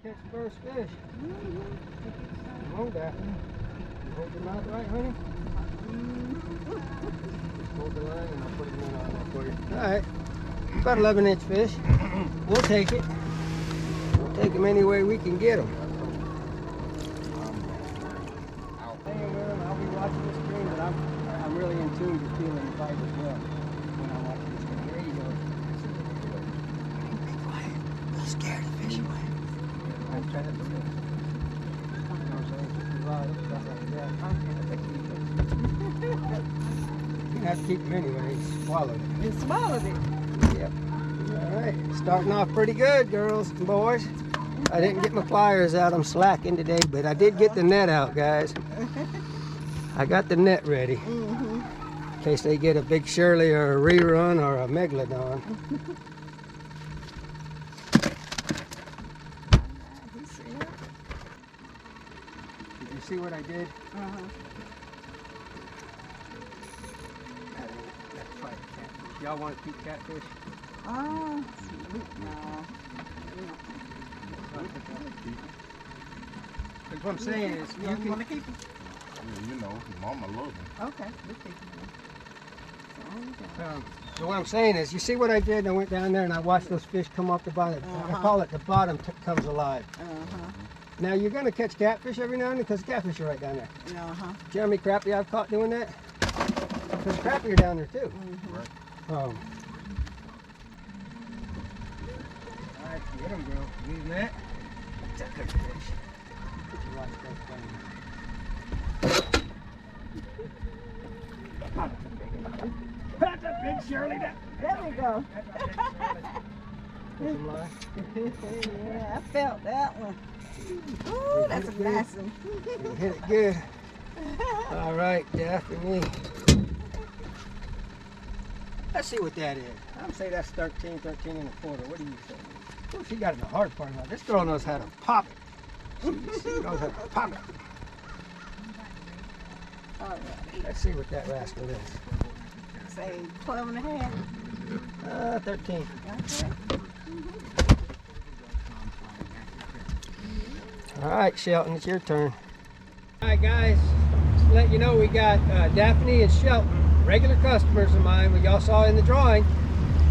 Catch first fish. Come on, Daphne. You hold your mouth right, honey? Just hold the line and I'll put him in on there for you. Alright. About 11-inch fish. We'll take it. We'll take him any way we can get him. I'll be watching the stream, but I'm really in tune to feeling the bite as well when I'm watching the stream. There you go. Be quiet. Don't scare the fish away. I'm trying to do it. You know what I'm saying? Just the rod, stuff like that. You have to keep him anyway. He swallowed it. You swallowed it. Yep. All right. Starting off pretty good, girls and boys. I didn't get my pliers out. I'm slacking today, but I did get the net out, guys. I got the net ready in case they get a Big Shirley or a rerun or a megalodon. Did you see what I did? That's right, catfish. Y'all want to keep catfish? No. Because what I'm saying is, you can want to keep them. Yeah, you know, Mama loves them. Okay, we'll keep them. So what I'm saying is, you see what I did? I went down there and I watched those fish come off the bottom. I call it the bottom comes alive. Now you're going to catch catfish every now and then because catfish are right down there. Jeremy Crappie, I've caught doing that. Because crappie are down there too. Right. All right, get them, girl. Use that. That's a good fish. Put your lights back down. That's a big Shirley. There we go. Put some line. Yeah, I felt that one. Ooh, that's a nice one. You hit it good. All right, Daphne. Let's see what that is. I'm say that's 13 and a quarter. What do you say? Oh, she got it in the hard part now. This girl knows how to pop it. She knows how to pop it. All right. Let's see what that rascal is. Say 12 and a half. 13. Okay. All right, Shelton, it's your turn. All right, guys, just to let you know, we got Daphne and Shelton, regular customers of mine. We all saw in the drawing.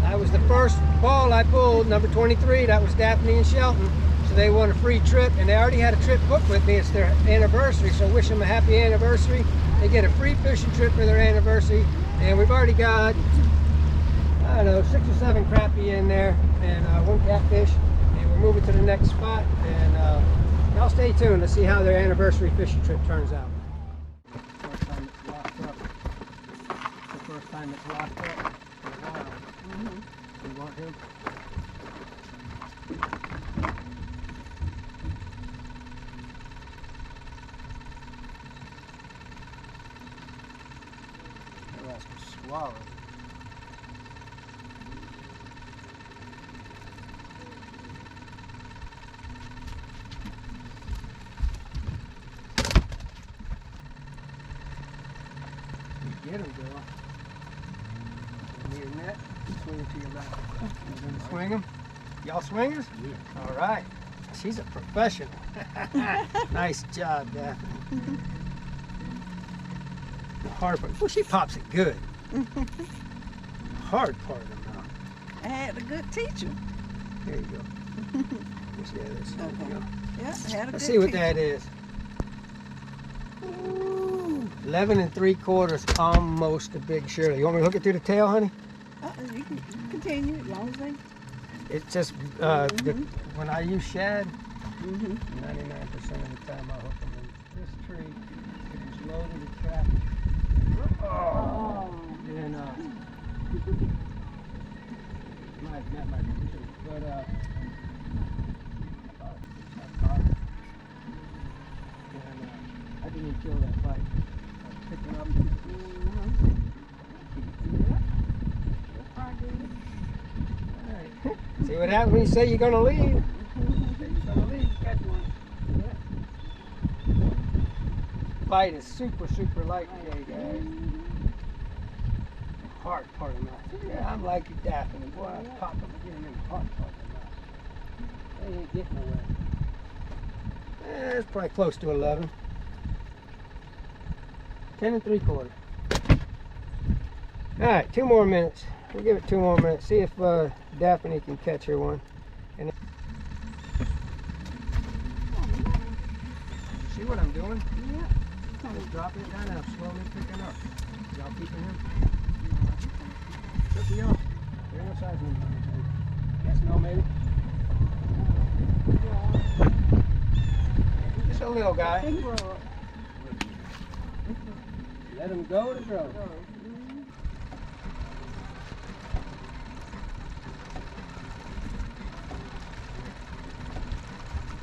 That was the first ball I pulled, number 23. That was Daphne and Shelton. So they won a free trip, and they already had a trip booked with me. It's their anniversary, so wish them a happy anniversary. They get a free fishing trip for their anniversary, and we've already got, I don't know, 6 or 7 crappie in there, and 1 catfish, and we're moving to the next spot. And y'all stay tuned. Let's see how their anniversary fishing trip turns out. First time it's locked up. It's the first time it's locked up for a while. You want him? That rascal swallowed. Get him, girl. Need a net? Swing it to your left. You gonna swing him? Y'all swingers? Yeah. All right. She's a professional. Nice job, Daphne. The hard part. Well, she pops it good. Hard part of the mouth. I had a good teacher. There you go. Just yeah, this. There you go. Yeah, I had a good Let's see what teacher. that is. 11 3/4, almost a Big Shirley. You want me to hook it through the tail, honey? You can continue as long as they... It's just, when I use shad, 99% of the time I'll hook them in this tree. It was loaded with traffic. Oh! And, that might be true, but, I didn't even kill that fight. I was picking up. Alright. See what happens when you say you're gonna leave. You're gonna leave, catch one. Yeah. Bite is super light today, guys. Hard part of the mouth. Yeah, I'm like you, Daphne. Boy, I pop them and get them in the hard part of the mouth. They ain't getting nowhere. It's probably close to 11. 10 3/4. All right, 2 more minutes. We'll give it 2 more minutes. See if Daphne can catch her one. And see what I'm doing? Yeah. Just dropping it down now, slowly picking up. Y'all keeping him? Good for y'all. There ain't no size limit on this. Yes, no, maybe. Just a little guy. Big grow up. Let him go to grow.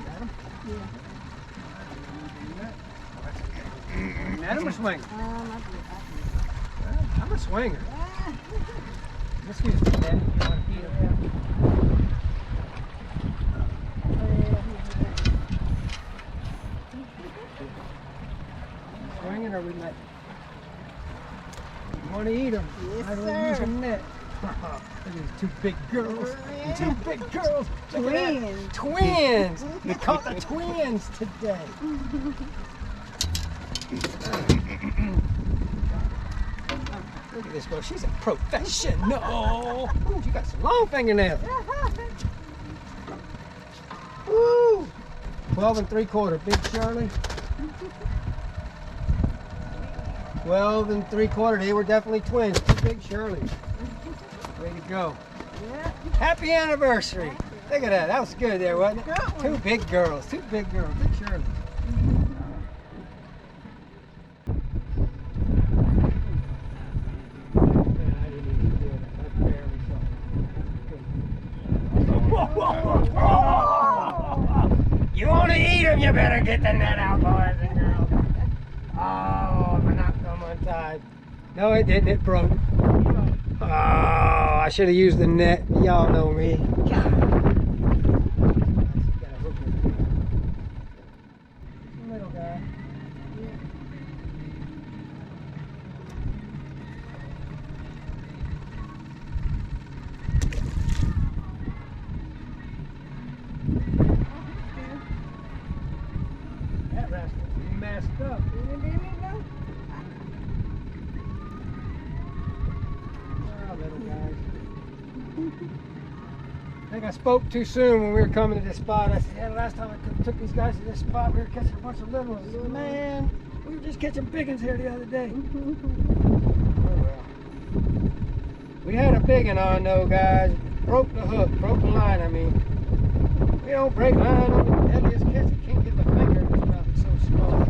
Got him? Yeah. Let him or swing? I I'm a swinger. do. Excuse me, Dad, if you want to eat him. Swinging or we let? You want to eat them? Yes, I don't use sir. a net. Look at these 2 big girls. Yeah. 2 big girls. Look at that. Twins. Twins. We caught the twins today. Look at this girl. She's a professional. Ooh, she got some long fingernails. Woo! 12 3/4. Big Shirley. 12 3/4. They were definitely twins. 2 Big Shirleys. Way to go. Yeah. Happy anniversary. Look at that. That was good there, wasn't it? Good one. 2 big girls. 2 big girls. Big Shirley. You want to eat them, you better get the net out, boys and girls. Oh, my knot come untied. No, it didn't. It broke. Oh, I should have used the net. Y'all know me. Little guy. That rascal messed up. Oh, little guys. I think I spoke too soon when we were coming to this spot. I said, yeah, last time I took these guys to this spot, we were catching a bunch of little ones. I said, man, we were just catching big ones here the other day. Oh, well. We had a big one on though, guys. Broke the hook, broke the line, I mean. We don't break line on the deadliest catch. You can't get the finger in this mouth. It's so small.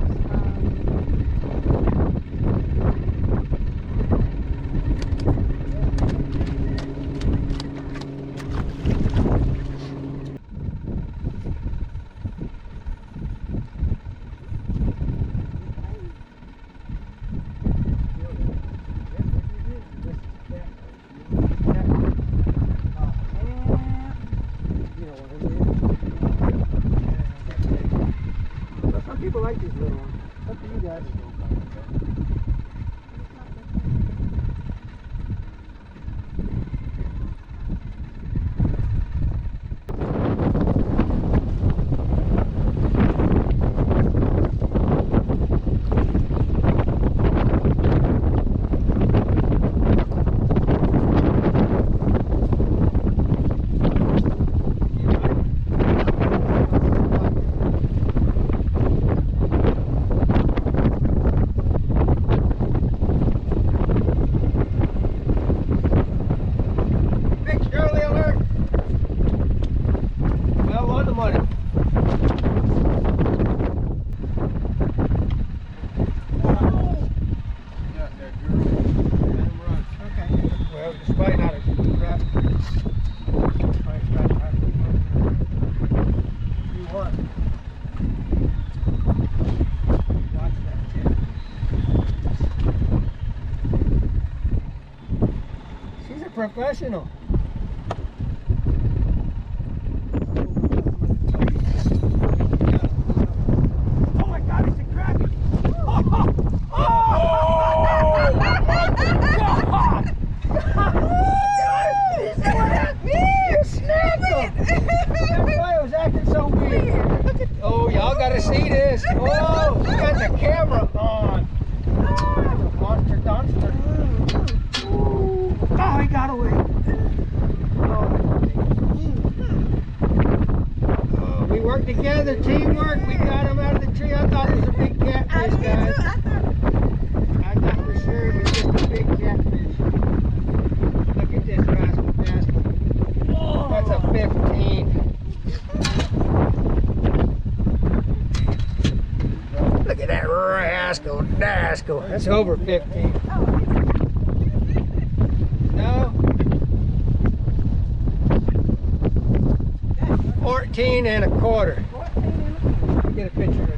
Some people like these little ones. Up to you guys. Big Shirley alert! Well, on the money. Yeah, that girl. Let him run. Okay. Well, it's probably not a crap. You what? Watch that tip. She's a professional. Oh my God, it's a crappie! Oh my God! You snapped him! That boy was acting so weird. Oh, y'all gotta see this. this. Oh, we got the camera on. Monster Dunster. Oh, he got away. Oh, we worked together, teamwork. We got him out of the tree. I thought it was a big catfish, guys. I thought for sure it was just a big catfish. Look at this rascal. That's a 15. Look at that rascal. That's over 15. No. 14 and a quarter. Get a picture of it.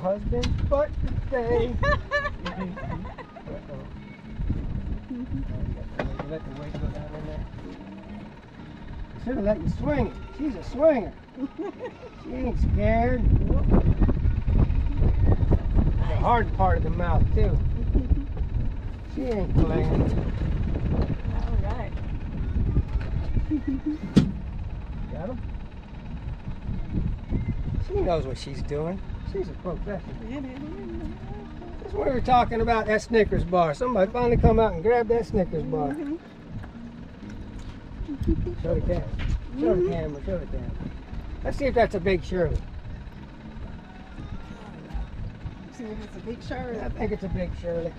Husband's butt today. Let the weight go down in there. Should have let you swing it. She's a swinger. She ain't scared. The hard part of the mouth too. She ain't playing. All right. Got him? She knows what she's doing. She's a professional. That's what we were talking about, that Snickers bar. Somebody finally come out and grab that Snickers bar. Show the camera. Show the camera. Show the camera. Let's see if that's a big Shirley. See if it's a big Shirley. I think it's a big Shirley.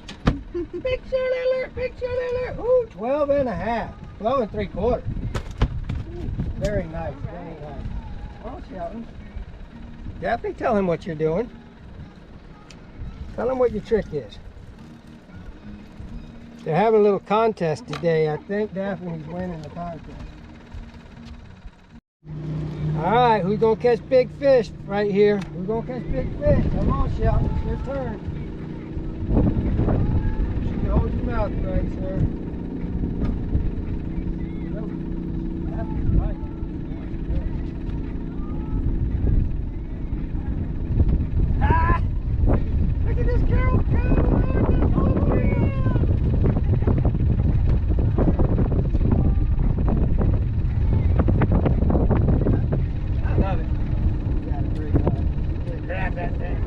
Big Shirley alert! Big Shirley alert! Ooh, 12 and a half. 12 and 3/4. Very nice. Very nice. Well, Shelton. Daphne, tell him what you're doing. Tell him what your trick is. They're having a little contest today. I think Daphne's winning the contest. All right, who's gonna catch big fish right here? Who's gonna catch big fish? Come on, Shelton, it's your turn. You should hold your mouth right, sir. Daphne's right. Ah! Look at this girl come over here. I love it. Got it pretty hard. Grab that thing.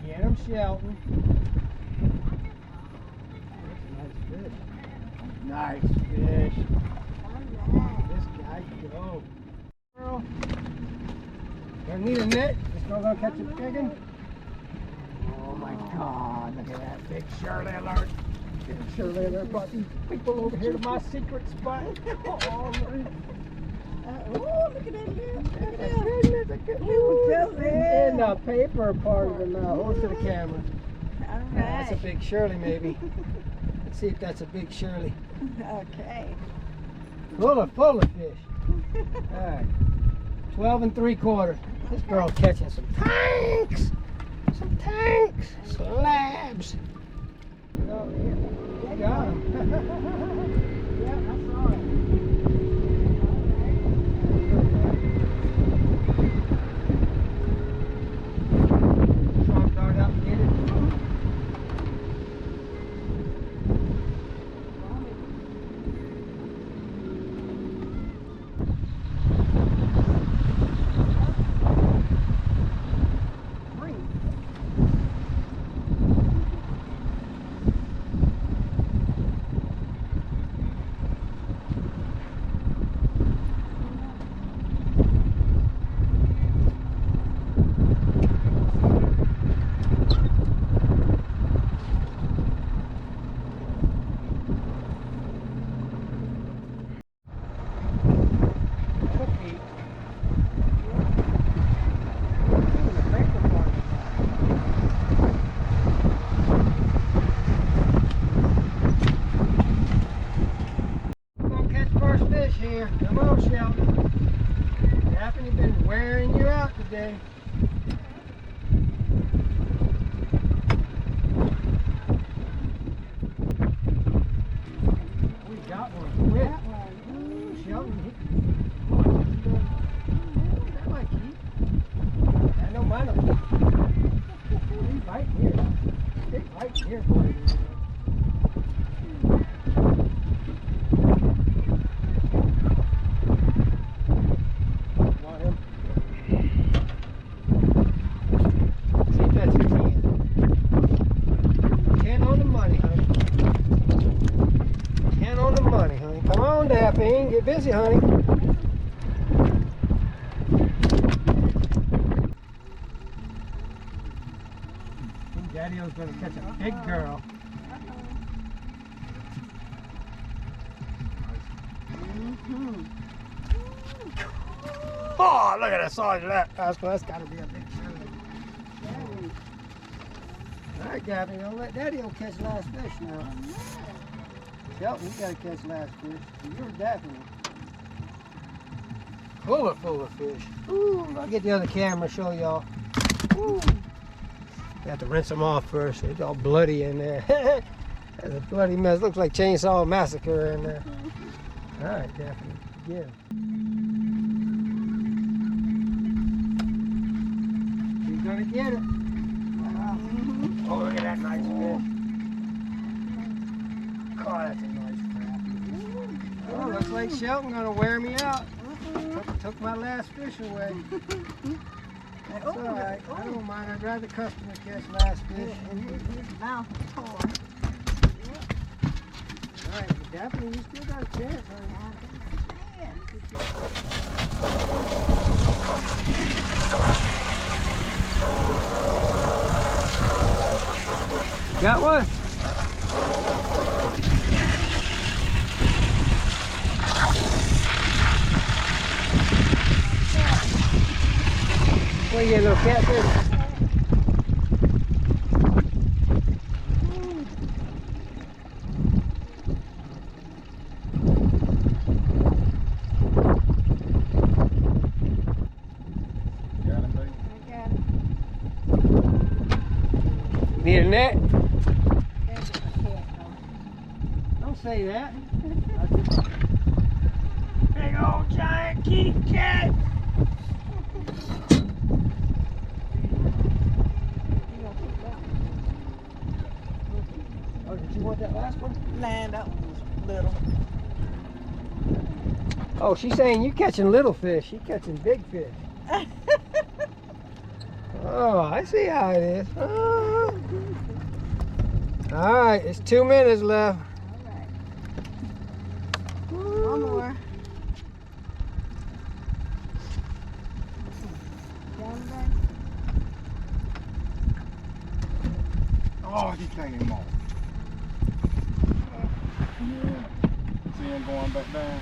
Get him, Shelton. Nice fish. This guy go. Girl. Don't need a net. This girl gonna catch a big one. Oh my God! Look at that big Shirley alert. Big Shirley alert brought these people over here to my secret spot. Oh, man. Oh, look at that here. In the paper part of the mouth. Hold it to the camera. All right. That's a big Shirley, maybe. Let's see if that's a big Shirley. Okay. Full of fish. All right. 12 and 3/4. This girl's catching some tanks. Some tanks. Slabs. Oh, yeah. Got him. Yeah, I saw it. Strong dart out and get it. here. Big right here, boy. Want him? See if that's 10. 10 on the money, honey. 10 on the money, honey. Come on, Daphne. Get busy, honey. Daddy-O's gonna catch a big girl. Oh, look at that size of that. That's gotta be a big shot. All right, Daphne, don't let Daddy-O catch last fish now. Shelton, you gotta catch last fish. You're Daphne. Full of fish. Ooh, I'll get the other camera, show y'all. Ooh. You have to rinse them off first. It's all bloody in there. That's a bloody mess. Looks like Chainsaw Massacre in there. All right, Daphne, yeah. She's gonna get it. Oh, look at that nice fish. Oh, that's a nice crap. Oh, looks like Shelton gonna wear me out. Took my last fish away. That's all right. I don't mind. I'd rather customer catch last fish. His mouth is torn. All right, Daphne, you still got a chance, honey. Got one? What are you, a little catfish? Got him, baby? Need a net? Don't say that. Big old giant kitty cat. Oh, did you want that last one? Nah, that one was little. Oh, she's saying you catching little fish. She catching big fish. Oh, I see how it is. Oh. All right, it's 2 minutes left. One more. Oh, he came off. See him going back down?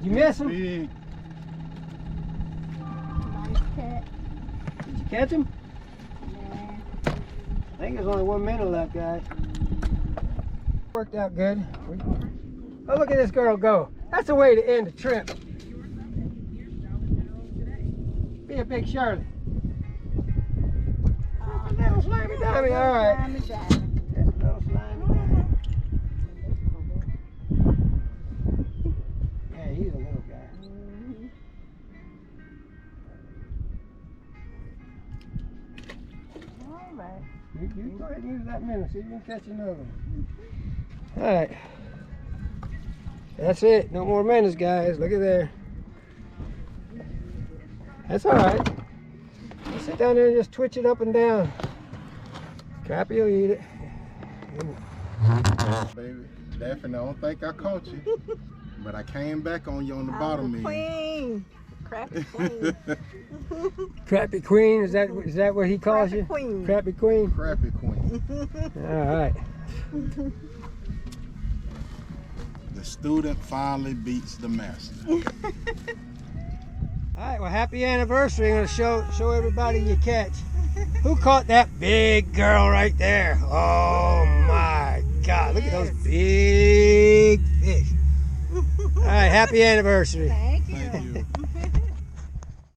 You miss him? Big. Nice cat. Did you catch him? Yeah. I think there's only 1 minute left, guys. Worked out good. Oh, look at this girl go. That's the way to end the trip. Be a big Charlotte. A little slimy dummy, all right. Slimy dummy. Just a little slimy dummy. Yeah, he's a little guy. All right. You go ahead and use that minute, see if you can catch another one. All right. That's it. No more minutes, guys. Look at there. That's all right. You sit down there and just twitch it up and down. Crappie will eat it. Baby, Daphne, I don't think I caught you. But I came back on you on the bottom end. Queen. Crappie queen. Crappie Queen, is that what he calls you? Queen. Crappie Queen? Crappie queen. All right. The student finally beats the master. All right, well, happy anniversary. I'm going to show everybody your catch. Who caught that big girl right there? Oh, my God. Look at those big fish. All right, happy anniversary. Thank you. Thank you.